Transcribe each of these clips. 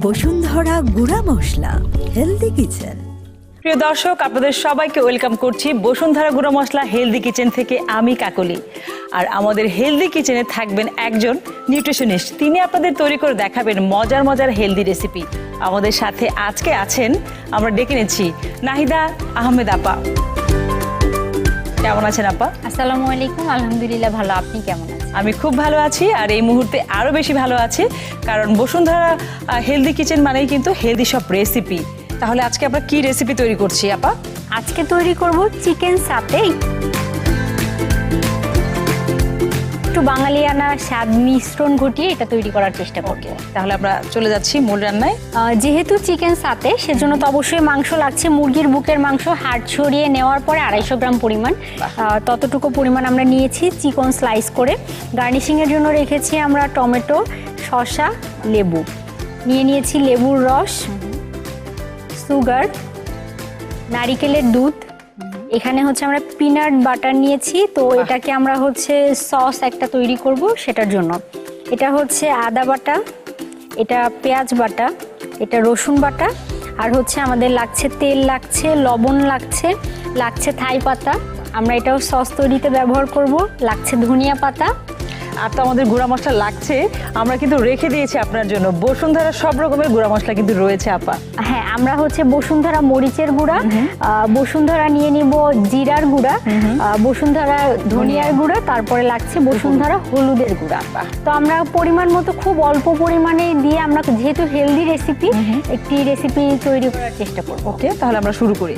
বসুন্ধরা গুঁড়া মশলা healthy kitchen. প্রিয় দর্শক, আপনাদের সবাইকে ওয়েলকাম করছি বসুন্ধরা গুঁড়া মশলা হেলদি কিচেন থেকে। আমি কাকলি, আর আমাদের হেলদি কিচেনে থাকবেন একজন নিউট্রিশনিস্ট। তিনি আপনাদের তৈরি করে দেখাবেন মজার মজার হেলদি রেসিপি। আমাদের সাথে আজকে আছেন, আমরা ডেকে নিচ্ছি নাহিদা আহমেদ আপা। কেমন আছেন আপা? আসসালামু আলাইকুম। আলহামদুলিল্লাহ ভালো, আপনি কেমন আছেন? আমি খুব ভালো আছি, আর এই মুহূর্তে আরো বেশি ভালো আছি, কারণ বসুন্ধরা হেলদি কিচেন মানেই কিন্তু হেলদি সব রেসিপি। তাহলে আজকে আমরা কি রেসিপি তৈরি করছি আপা? আজকে তৈরি করব চিকেন সাতে। একটু বাঙালিয়ানা স্বাদ মিশ্রণ ঘটিয়ে এটা তৈরি করার চেষ্টা করব। তাহলে আমরা চলে যাচ্ছি মূল রান্নায়। যেহেতু চিকেন সাতে, সেজন্য তো অবশ্যই মাংস লাগছে। মুরগির বুকের মাংস হাড় ছড়িয়ে নেওয়ার পরে 250 গ্রাম পরিমাণ, ততটুকু পরিমাণ আমরা নিয়েছি চিকন স্লাইস করে। গার্নিশিংয়ের জন্য রেখেছি আমরা টমেটো, শসা, লেবু। নিয়েছি লেবুর রস, সুগার, নারিকেলের দুধ। এখানে হচ্ছে আমরা পিনাট বাটার নিয়েছি, তো এটাকে আমরা হচ্ছে সস একটা তৈরি করব সেটার জন্য। এটা হচ্ছে আদা বাটা, এটা পেঁয়াজ বাটা, এটা রসুন বাটা, আর হচ্ছে আমাদের লাগছে তেল, লাগছে লবণ, লাগছে থাই পাতা। আমরা এটাও সস তৈরিতে ব্যবহার করব। লাগছে ধনিয়া পাতা। আর তো আমাদের গুঁড়া মশলা লাগছে, আমরা কিন্তু রেখে দিয়েছি আপনার জন্য। বসুন্ধরা সব রকমের গুঁড়া মশলা কিন্তু রয়েছে আপা। হ্যাঁ, আমরা হচ্ছে বসুন্ধরা মরিচের গুঁড়া, বসুন্ধরা নিয়ে নিব জিরার গুঁড়া, বসুন্ধরা ধনিয়ার গুঁড়া, তারপরে লাগছে বসুন্ধরা হলুদের গুঁড়া। তো আমরা পরিমাণ মতো খুব অল্প পরিমাণে দিয়ে, আমরা যেহেতু হেলদি রেসিপি, একটি রেসিপি তৈরি করার চেষ্টা করব। ওকে, তাহলে আমরা শুরু করি।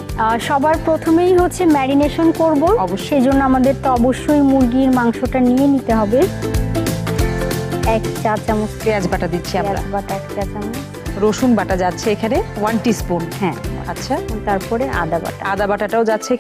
সবার প্রথমেই হচ্ছে ম্যারিনেশন করব। সেই জন্য আমাদের তো অবশ্যই মুরগির মাংসটা নিয়ে নিতে হবে। 1 চা চামচ পেঁয়াজ বাটা দিচ্ছি আমরা, বাটা 1 চা চামচ, রসুন বাটা যাচ্ছে এখানে 1 টিস্পুন। হ্যাঁ আচ্ছা, তারপরে আদা বাটা, আদা বাটাটাও যাচ্ছে।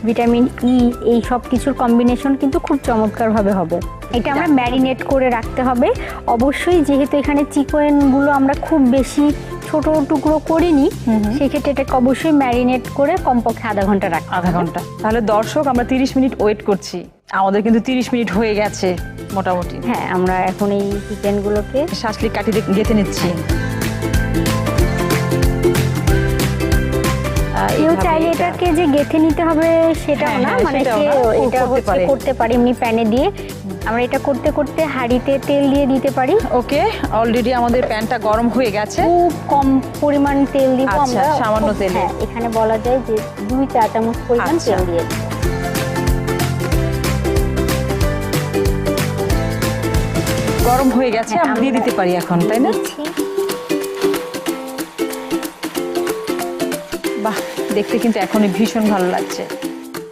ভিটামিন ই, এই সব কিছুর কম্বিনেশন কিন্তু খুব চমৎকারভাবে হবে। এটা আমরা ম্যারিনেট করে রাখতে হবে অবশ্যই। যেহেতু এখানে চিকেনগুলো আমরা খুব বেশি ছোট টুকরো করিনি, সেক্ষেত্রে এটাকে অবশ্যই ম্যারিনেট করে কমপক্ষে আধা ঘন্টা রাখতে হবে। আধা ঘন্টা। তাহলে দর্শক, আমরা 30 মিনিট ওয়েট করছি। আমাদের কিন্তু 30 মিনিট হয়ে গেছে মোটামুটি। হ্যাঁ, আমরা এখন এই চিকেনগুলোকে শাসলি কাটি গেঁথে নিচ্ছি। কেউ চাইলে এটাকে যে গেঁথে নিতে হবে সেটাও না, মানে এটা করতে পারি এমনি প্যানে দিয়ে। আমরা এটা করতে করতে হাঁড়িতে তেল দিয়ে দিতে পারি। ওকে, অলরেডি আমাদের প্যানটা গরম হয়ে গেছে। খুব কম পরিমাণ তেল দিব আমরা, সামান্য তেল। হ্যাঁ, এখানে বলা যায় যে 2 চা চামচ পরিমাণ তেল দিয়ে দিব। গরম হয়ে গেছে, আমরা দিয়ে দিতে পারি এখন, তাই না? দেখতে কিন্তু এখনই ভীষণ ভালো লাগছে।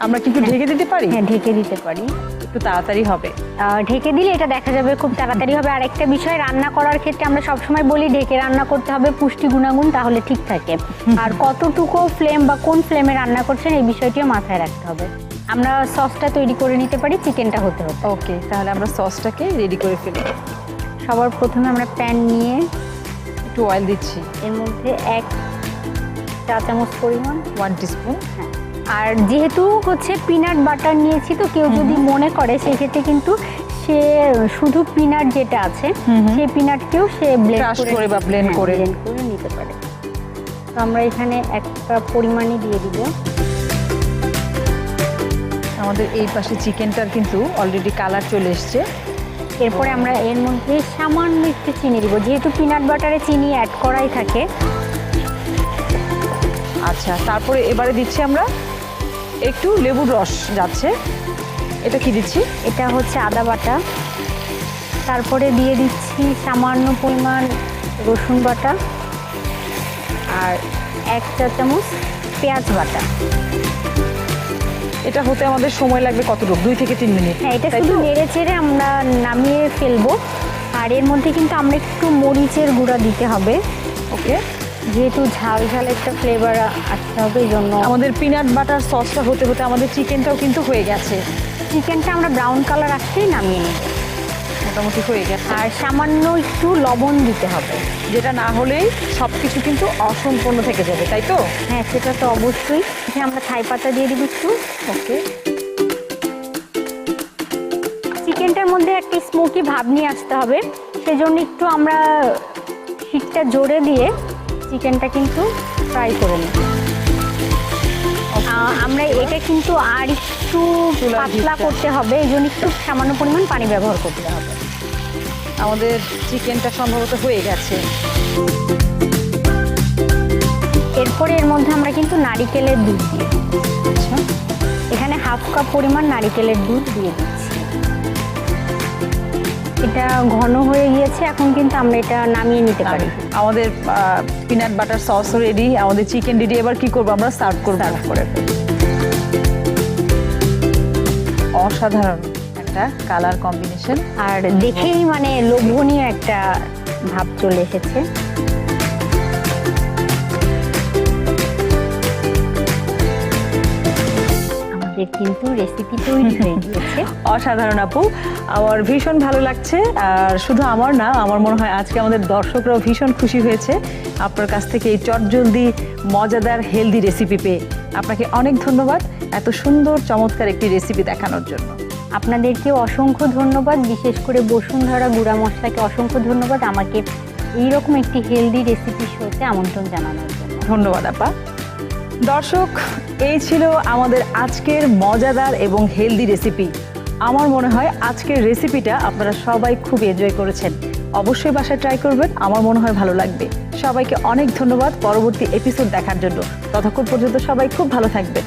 আমরা কিন্তু ঢেকে দিতে পারি? হ্যাঁ, ঢেকে দিতে পারি, একটু তাড়াতাড়ি হবে। ঢেকে দিলে এটা দেখা যাবে খুব তাড়াতাড়ি হবে। আর একটা বিষয়, রান্না করার ক্ষেত্রে আমরা সবসময় বলি ঢেকে রান্না করতে হবে, পুষ্টি গুণাগুণ তাহলে ঠিক থাকে। আর কতটুকু ফ্লেম বা কোন ফ্লেমে রান্না করছেন এই বিষয়টিও মাথায় রাখতে হবে। আমরা সসটা তৈরি করে নিতে পারি, চিকেনটা হতে হতে। ওকে, তাহলে আমরা সসটাকে রেডি করে ফেলি। সবার প্রথমে আমরা প্যান নিয়ে একটু অয়েল দিচ্ছি, এর মধ্যে 1 চা চামচ পরিমাণ, 1 টিস্পুন। হ্যাঁ। আর যেহেতু হচ্ছে পিনাট বাটার নিয়েছি, তো কেউ যদি মনে করে সেক্ষেত্রে কিন্তু সে শুধু পিনাট যেটা আছে সেই পিনাটকেও সে ক্রাশ করে বা ব্লেন্ড করে নিতে পারে। তো আমরা এখানে 1 কাপ পরিমাণই দিয়ে দিব। আমাদের এই পাশে চিকেনটার কিন্তু অলরেডি কালার চলে এসছে। এরপরে আমরা এর মধ্যে সামান্য একটু চিনি দিব, যেহেতু পিনাট বাটারে চিনি অ্যাড করাই থাকে। আচ্ছা, তারপরে এবারে দিচ্ছি আমরা একটু লেবুর রস যাচ্ছে। এটা কি দিচ্ছি? এটা হচ্ছে আদা বাটা। তারপরে দিয়ে দিচ্ছি সামান্য পরিমাণ রসুন বাটা আর 1 চা চামচ পেঁয়াজ বাটা। এটা হতে আমাদের সময় লাগবে কতটুকু? 2 থেকে 3 মিনিট। হ্যাঁ, এটা শুধু নেড়ে চেড়ে আমরা নামিয়ে ফেলবো। আর এর মধ্যে কিন্তু আমরা একটু মরিচের গুঁড়া দিতে হবে। ওকে, যেহেতু ঝাল ঝাল একটা ফ্লেভার আসতে হবে, এই জন্য আমাদের পিনাট বাটার সসটা হতে হতে আমাদের চিকেনটাও কিন্তু হয়ে গেছে। চিকেনটা আমরা ব্রাউন কালার আসতেই নামিয়ে নেব। মোটামুটি হয়ে গেছে। আর সামান্য একটু লবণ দিতে হবে, যেটা না হলেই সব কিছু কিন্তু অসম্পূর্ণ থেকে যাবে, তাই তো? হ্যাঁ, সেটা তো অবশ্যই। আমরা থাই পাতা দিয়ে দিব একটু। ওকে, চিকেনটার মধ্যে একটা স্মোকি ভাব নিয়ে আসতে হবে, সেজন্য একটু আমরা হিটটা জোরে দিয়ে চিকেনটা কিন্তু ফ্রাই করে নিই। আমরা এটা কিন্তু আর একটু পাতলা করতে হবে, এই জন্য একটু সামান্য পরিমাণ পানি ব্যবহার করতে হবে। আমাদের চিকেনটা সম্ভবত হয়ে গেছে। এরপরে এর মধ্যে আমরা কিন্তু নারিকেলের দুধ দিয়ে দিচ্ছি। আচ্ছা, এখানে 1/2 কাপ পরিমাণ নারিকেলের দুধ দিয়ে দিচ্ছি। এটা ঘন হয়ে গিয়েছে, এখন কিন্তু আমরা এটা নামিয়ে নিতে পারি। আমাদের পিনাট বাটার সস রেডি, আমাদের চিকেন রেডি। এবার কি করবো? আমরা সার্ভ করবো। অসাধারণ একটা কালার কম্বিনেশন, আর দেখেই মানে লোভনীয় একটা ভাব চলে এসেছে। আমাদের কিন্তু রেসিপি তৈরি হয়ে গিয়েছে। অসাধারণ আপু, আমার ভীষণ ভালো লাগছে। আর শুধু আমার না, আমার মনে হয় আজকে আমাদের দর্শকরাও ভীষণ খুশি হয়েছে আপনার কাছ থেকে এই চটজলদি মজাদার হেলদি রেসিপি পেয়ে। আপনাকে অনেক ধন্যবাদ এত সুন্দর চমৎকার একটি রেসিপি দেখানোর জন্য। আপনাদেরকেও অসংখ্য ধন্যবাদ, বিশেষ করে বসুন্ধরা গুঁড়া মশলাকে অসংখ্য ধন্যবাদ আমাকে এইরকম একটি হেলদি রেসিপি শোতে আমন্ত্রণ জানানোর জন্য। ধন্যবাদ আপা। দর্শক, এই ছিল আমাদের আজকের মজাদার এবং হেলদি রেসিপি। আমার মনে হয় আজকের রেসিপিটা আপনারা সবাই খুব এনজয় করেছেন। অবশ্যই বাসায় ট্রাই করবেন, আমার মনে হয় ভালো লাগবে। সবাইকে অনেক ধন্যবাদ পরবর্তী এপিসোড দেখার জন্য। ততক্ষণ পর্যন্ত সবাই খুব ভালো থাকবেন।